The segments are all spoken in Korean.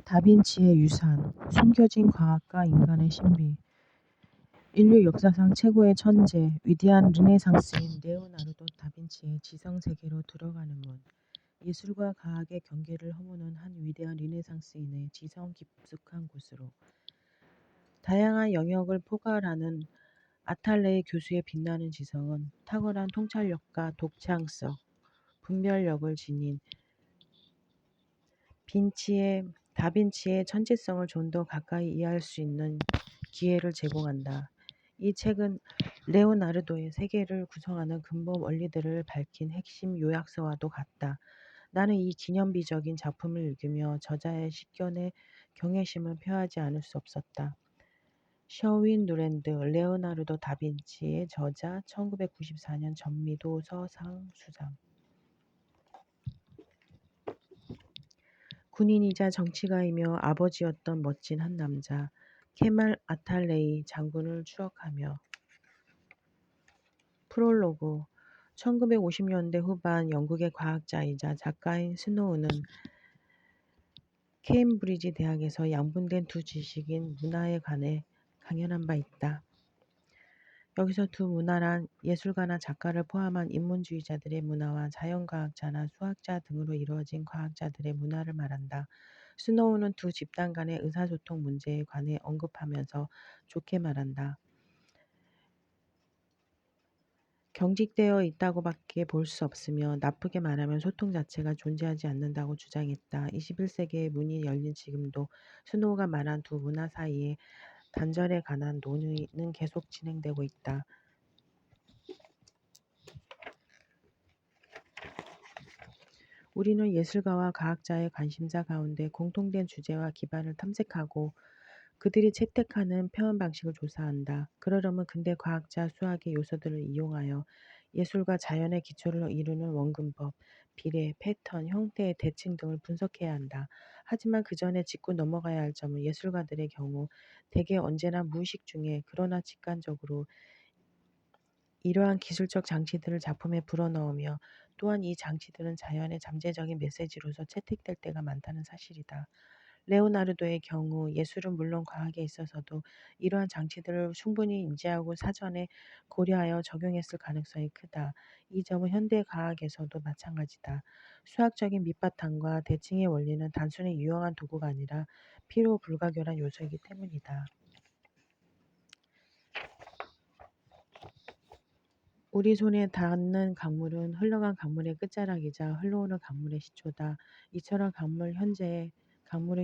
다빈치의 유산, 숨겨진 과학과 인간의 신비. 인류 역사상 최고의 천재, 위대한 르네상스인 레오나르도 다빈치의 지성세계로 들어가는 문. 예술과 과학의 경계를 허무는 한 위대한 르네상스인의 지성 깊숙한 곳으로. 다양한 영역을 포괄하는 아탈레의 교수의 빛나는 지성은 탁월한 통찰력과 독창성, 분별력을 지닌 다빈치의 천재성을 좀 더 가까이 이해할 수 있는 기회를 제공한다. 이 책은 레오나르도의 세계를 구성하는 근본 원리들을 밝힌 핵심 요약서와도 같다. 나는 이 기념비적인 작품을 읽으며 저자의 식견에 경외심을 표하지 않을 수 없었다. 셔윈 누랜드, 레오나르도 다빈치의 저자, 1994년 전미도 서상 수상. 군인이자 정치가이며 아버지였던 멋진 한 남자, 케말 아탈레이 장군을 추억하며. 프롤로그. 1950년대 후반 영국의 과학자이자 작가인 스노우는 케임브리지 대학에서 양분된 두 지식인 문화에 관해 강연한 바 있다. 여기서 두 문화란 예술가나 작가를 포함한 인문주의자들의 문화와 자연과학자나 수학자 등으로 이루어진 과학자들의 문화를 말한다. 스노우는 두 집단 간의 의사소통 문제에 관해 언급하면서 좋게 말한다. 경직되어 있다고밖에 볼 수 없으며 나쁘게 말하면 소통 자체가 존재하지 않는다고 주장했다. 21세기의 문이 열린 지금도 스노우가 말한 두 문화 사이의 단절에 관한 논의는 계속 진행되고 있다. 우리는 예술가와 과학자의 관심사 가운데 공통된 주제와 기반을 탐색하고 그들이 채택하는 표현 방식을 조사한다. 그러려면 근대 과학자 수학의 요소들을 이용하여 예술과 자연의 기초를 이루는 원근법, 비례, 패턴, 형태의 대칭 등을 분석해야 한다. 하지만 그 전에 짚고 넘어가야 할 점은 예술가들의 경우 대개 언제나 무의식 중에 그러나 직관적으로 이러한 기술적 장치들을 작품에 불어넣으며 또한 이 장치들은 자연의 잠재적인 메시지로서 채택될 때가 많다는 사실이다. 레오나르도의 경우 예술은 물론 과학에 있어서도 이러한 장치들을 충분히 인지하고 사전에 고려하여 적용했을 가능성이 크다. 이 점은 현대 과학에서도 마찬가지다. 수학적인 밑바탕과 대칭의 원리는 단순히 유용한 도구가 아니라 필요 불가결한 요소이기 때문이다. 우리 손에 닿는 강물은 흘러간 강물의 끝자락이자 흘러오는 강물의 시초다. 이처럼 강물은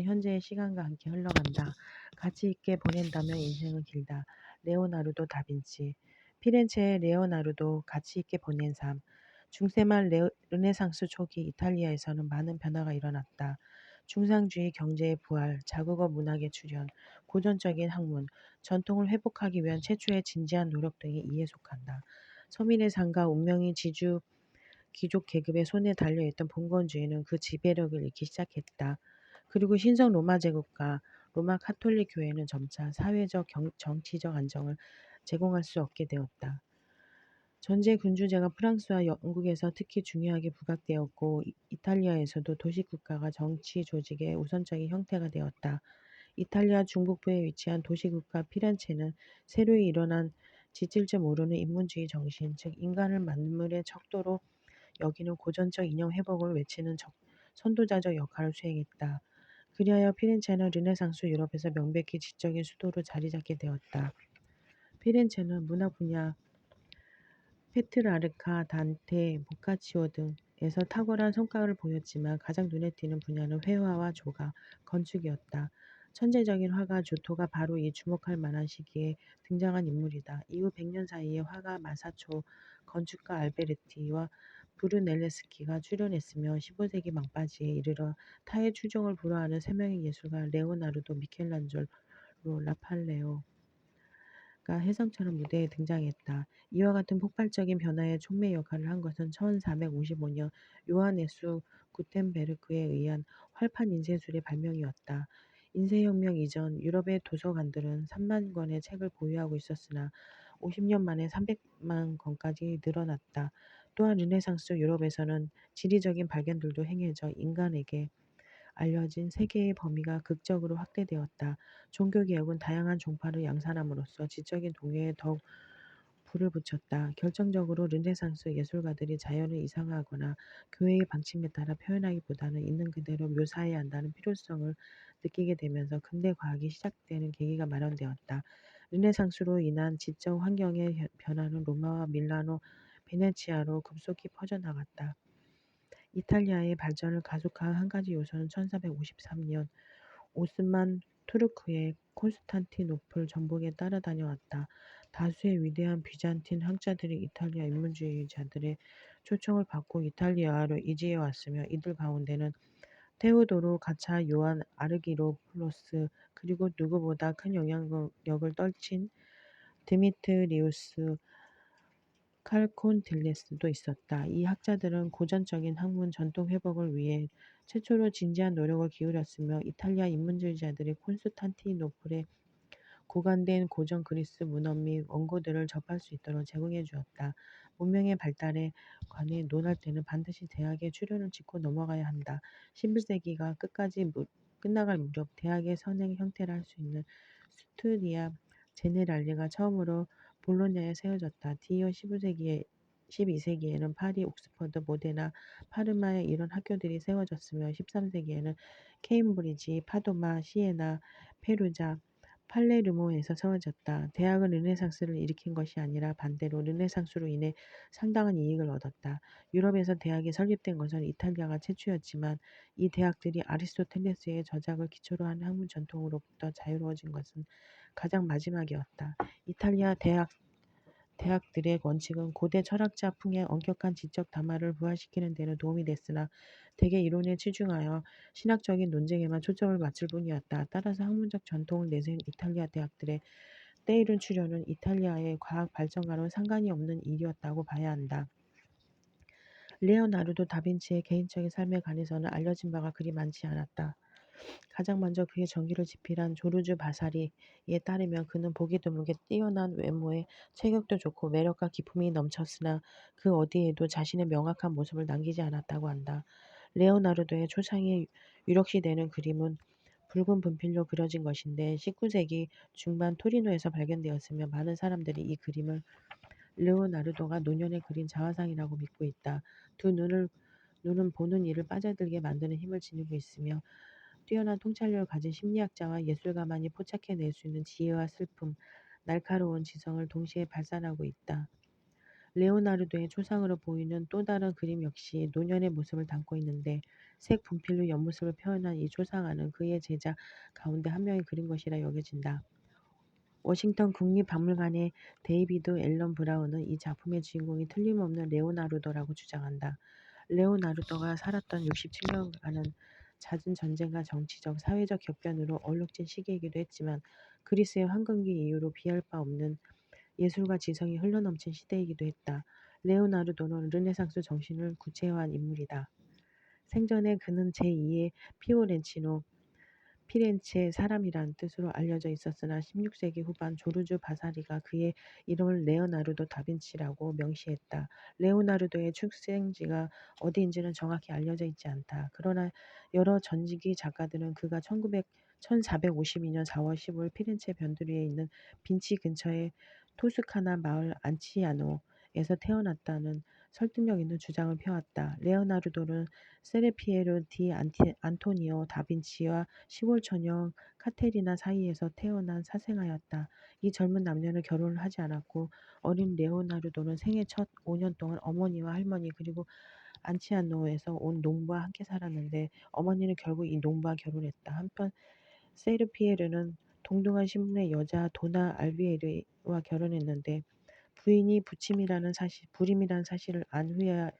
현재의 시간과 함께 흘러간다. 가치 있게 보낸다면 인생은 길다. 레오나르도 다빈치. 피렌체의 레오나르도 가치 있게 보낸 삶. 중세 말 르네상스 초기 이탈리아에서는 많은 변화가 일어났다. 중상주의 경제의 부활, 자국어 문학의 출현, 고전적인 학문, 전통을 회복하기 위한 최초의 진지한 노력 등이 이에 속한다. 서민의 삶과 운명이 귀족 계급의 손에 달려있던 봉건주의는 그 지배력을 잃기 시작했다. 그리고 신성 로마 제국과 로마 카톨릭 교회는 점차 사회적 정치적 안정을 제공할 수 없게 되었다. 전제 군주제가 프랑스와 영국에서 특히 중요하게 부각되었고 이탈리아에서도 도시국가가 정치 조직의 우선적인 형태가 되었다. 이탈리아 중북부에 위치한 도시국가 피렌체는 새로이 일어난 지질 줄 모르는 인문주의 정신, 즉 인간을 만물의 척도로 여기는 고전적 이념 회복을 외치는 선도자적 역할을 수행했다. 그리하여 피렌체는 르네상스 유럽에서 명백히 지적인 수도로 자리 잡게 되었다. 피렌체는 문학 분야 페트라르카, 단테, 보카치오 등에서 탁월한 성과를 보였지만 가장 눈에 띄는 분야는 회화와 조각, 건축이었다. 천재적인 화가 조토가 바로 이 주목할 만한 시기에 등장한 인물이다. 이후 100년 사이에 화가 마사초, 건축가 알베르티와 브루넬레스키가 출연했으며 15세기 막바지에 이르러 타의 추종을 불허하는 세 명의 예술가 레오나르도, 미켈란젤로, 라팔레오 가 혜성처럼 무대에 등장했다. 이와 같은 폭발적인 변화의 촉매 역할을 한 것은 1455년 요하네스 구텐베르크에 의한 활판 인쇄술의 발명이었다. 인쇄혁명 이전 유럽의 도서관들은 3만 권의 책을 보유하고 있었으나 50년 만에 300만 권까지 늘어났다. 또한 르네상스 유럽에서는 지리적인 발견들도 행해져 인간에게 알려진 세계의 범위가 극적으로 확대되었다. 종교개혁은 다양한 종파를 양산함으로써 지적인 동요에 더욱 불을 붙였다. 결정적으로 르네상스 예술가들이 자연을 이상화하거나 교회의 방침에 따라 표현하기보다는 있는 그대로 묘사해야 한다는 필요성을 느끼게 되면서 근대 과학이 시작되는 계기가 마련되었다. 르네상스로 인한 지적 환경의 변화는 로마와 밀라노, 베네치아로 급속히 퍼져나갔다. 이탈리아의 발전을 가속화한 한 가지 요소는 1453년 오스만 투르크의 콘스탄티노플 정복에 따라다녀왔다. 다수의 위대한 비잔틴 학자들이 이탈리아 인문주의자들의 초청을 받고 이탈리아로 이주해 왔으며 이들 가운데는 테오도로 가차 요한 아르기로플로스 그리고 누구보다 큰 영향력을 떨친 드미트리우스 칼콘딜레스도 있었다. 이 학자들은 고전적인 학문 전통 회복을 위해 최초로 진지한 노력을 기울였으며 이탈리아 인문주의자들이 콘스탄티노플의 고관된 고전 그리스 문헌 및 원고들을 접할 수 있도록 제공해 주었다. 문명의 발달에 관해 논할 때는 반드시 대학의 출현을 짚고 넘어가야 한다. 11세기가 끝나갈 무렵 대학의 선행 형태를 할 수 있는 스투디아 제네랄레가 처음으로 볼로냐에 세워졌다. 뒤이어 12세기에는 파리, 옥스퍼드, 모데나, 파르마에 이런 학교들이 세워졌으며 13세기에는 케임브리지, 파도마, 시에나, 페루자, 팔레르모에서 세워졌다. 대학은 르네상스를 일으킨 것이 아니라 반대로 르네상스로 인해 상당한 이익을 얻었다. 유럽에서 대학이 설립된 것은 이탈리아가 최초였지만 이 대학들이 아리스토텔레스의 저작을 기초로 한 학문 전통으로부터 자유로워진 것은 가장 마지막이었다. 이탈리아 대학들의 원칙은 고대 철학자 풍의 엄격한 지적 담화를 부활시키는 데는 도움이 됐으나 대개 이론에 치중하여 신학적인 논쟁에만 초점을 맞출 뿐이었다. 따라서 학문적 전통을 내세운 이탈리아 대학들의 때이른 출현은 이탈리아의 과학 발전과는 상관이 없는 일이었다고 봐야 한다. 레오나르도 다빈치의 개인적인 삶에 관해서는 알려진 바가 그리 많지 않았다. 가장 먼저 그의 전기를 집필한 조르주 바사리에 따르면 그는 보기 드물게 뛰어난 외모에 체격도 좋고 매력과 기품이 넘쳤으나 그 어디에도 자신의 명확한 모습을 남기지 않았다고 한다. 레오나르도의 초상이 유력시 되는 그림은 붉은 분필로 그려진 것인데 19세기 중반 토리노에서 발견되었으며 많은 사람들이 이 그림을 레오나르도가 노년에 그린 자화상이라고 믿고 있다. 눈은 보는 이를 빠져들게 만드는 힘을 지니고 있으며 뛰어난 통찰력을 가진 심리학자와 예술가만이 포착해낼 수 있는 지혜와 슬픔, 날카로운 지성을 동시에 발산하고 있다. 레오나르도의 초상으로 보이는 또 다른 그림 역시 노년의 모습을 담고 있는데 색 분필로 옆모습을 표현한 이 초상화는 그의 제자 가운데 한 명이 그린 것이라 여겨진다. 워싱턴 국립박물관의 데이비드 앨런 브라운은 이 작품의 주인공이 틀림없는 레오나르도라고 주장한다. 레오나르도가 살았던 67년간은 잦은 전쟁과 정치적, 사회적 격변으로 얼룩진 시기이기도 했지만 그리스의 황금기 이후로 비할 바 없는 예술과 지성이 흘러넘친 시대이기도 했다. 레오나르도는 르네상스 정신을 구체화한 인물이다. 생전에 그는 제2의 피렌체 사람이란 뜻으로 알려져 있었으나 16세기 후반 조르주 바사리가 그의 이름을 레오나르도 다빈치라고 명시했다. 레오나르도의 출생지가 어디인지는 정확히 알려져 있지 않다. 그러나 여러 전직기 작가들은 그가 1452년 4월 15일 피렌체 변두리에 있는 빈치 근처의 토스카나 마을 안치아노에서 태어났다는 설득력 있는 주장을 펴왔다. 레오나르도는 세레피에르 디 안토니오 다빈치와 시골 처녀 카테리나 사이에서 태어난 사생아였다. 이 젊은 남녀는 결혼을 하지 않았고 어린 레오나르도는 생애 첫 5년 동안 어머니와 할머니 그리고 안치아노에서 온 농부와 함께 살았는데 어머니는 결국 이 농부와 결혼했다. 한편 세르피에르는 동등한 신분의 여자 도나 알비에르와 결혼했는데 부인이 불임이라는 사실을 안 후에야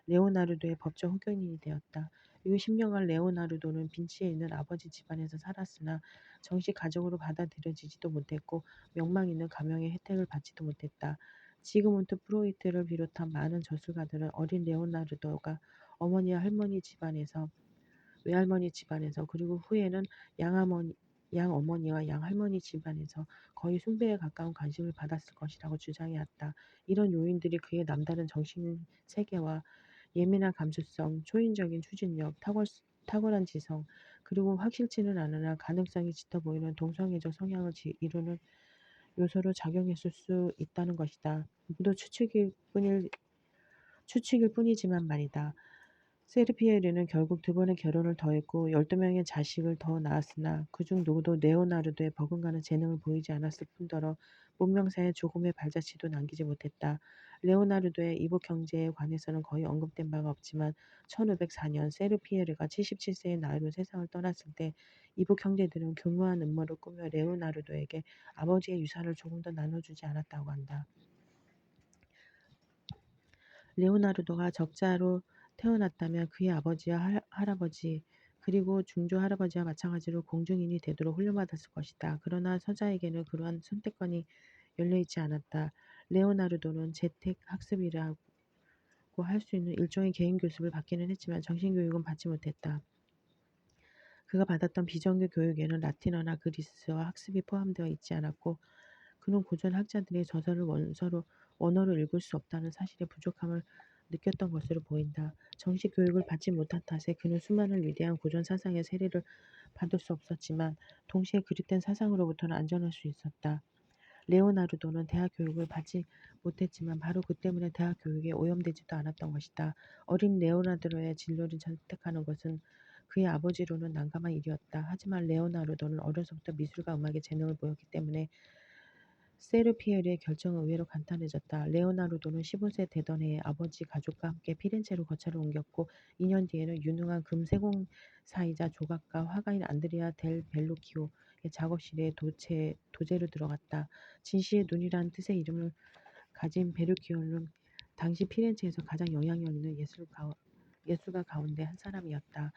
레오나르도의 법적 호견인이 되었다. 이후 10년간 레오나르도는 빈치에 있는 아버지 집안에서 살았으나 정식 가족으로 받아들여지지도 못했고 명망 있는 가명의 혜택을 받지도 못했다. 지그문트 프로이트를 비롯한 많은 저술가들은 어린 레오나르도가 어머니와 외할머니 집안에서 그리고 후에는 양어머니와 양할머니 집안에서 거의 숭배에 가까운 관심을 받았을 것이라고 주장해왔다. 이런 요인들이 그의 남다른 정신 세계와 예민한 감수성, 초인적인 추진력, 탁월한 지성, 그리고 확실치는 않으나 가능성이 짙어 보이는 동성애적 성향을 이루는 요소로 작용했을 수 있다는 것이다. 모두 추측일 뿐이지만 말이다. 세르피에르는 결국 2번의 결혼을 더했고 12명의 자식을 더 낳았으나 그중 누구도 레오나르도의 버금가는 재능을 보이지 않았을 뿐더러 문명사에 조금의 발자취도 남기지 못했다. 레오나르도의 이복 형제에 관해서는 거의 언급된 바가 없지만 1504년 세르피에르가 77세의 나이로 세상을 떠났을 때 이복 형제들은 교묘한 음모를 꾸며 레오나르도에게 아버지의 유산을 조금 더 나눠주지 않았다고 한다. 레오나르도가 적자로 태어났다면 그의 아버지와 할아버지 그리고 중조 할아버지와 마찬가지로 공중인이 되도록 훈련받았을 것이다. 그러나 서자에게는 그러한 선택권이 열려있지 않았다. 레오나르도는 재택 학습이라고 할 수 있는 일종의 개인 교습을 받기는 했지만 정신교육은 받지 못했다. 그가 받았던 비정규 교육에는 라틴어나 그리스어 학습이 포함되어 있지 않았고 그는 고전 학자들의 저서를 원어로 읽을 수 없다는 사실의 부족함을 느꼈던 것으로 보인다. 정식 교육을 받지 못한 탓에 그는 수많은 위대한 고전 사상의 세례를 받을 수 없었지만 동시에 그릇된 사상으로부터는 안전할 수 있었다. 레오나르도는 대학 교육을 받지 못했지만 바로 그 때문에 대학 교육에 오염되지도 않았던 것이다. 어린 레오나르도의 진로를 선택하는 것은 그의 아버지로는 난감한 일이었다. 하지만 레오나르도는 어려서부터 미술과 음악에 재능을 보였기 때문에 세르피에르의 결정은 의외로 간단해졌다. 레오나르도는 15세 되던 해에 아버지 가족과 함께 피렌체로 거처를 옮겼고 2년 뒤에는 유능한 금세공사이자 조각가 화가인 안드레아 델 벨로키오의 작업실에 도제로 들어갔다. 진시의 눈이라는 뜻의 이름을 가진 베르키오는 당시 피렌체에서 가장 영향력 있는 예술가 가운데 한 사람이었다.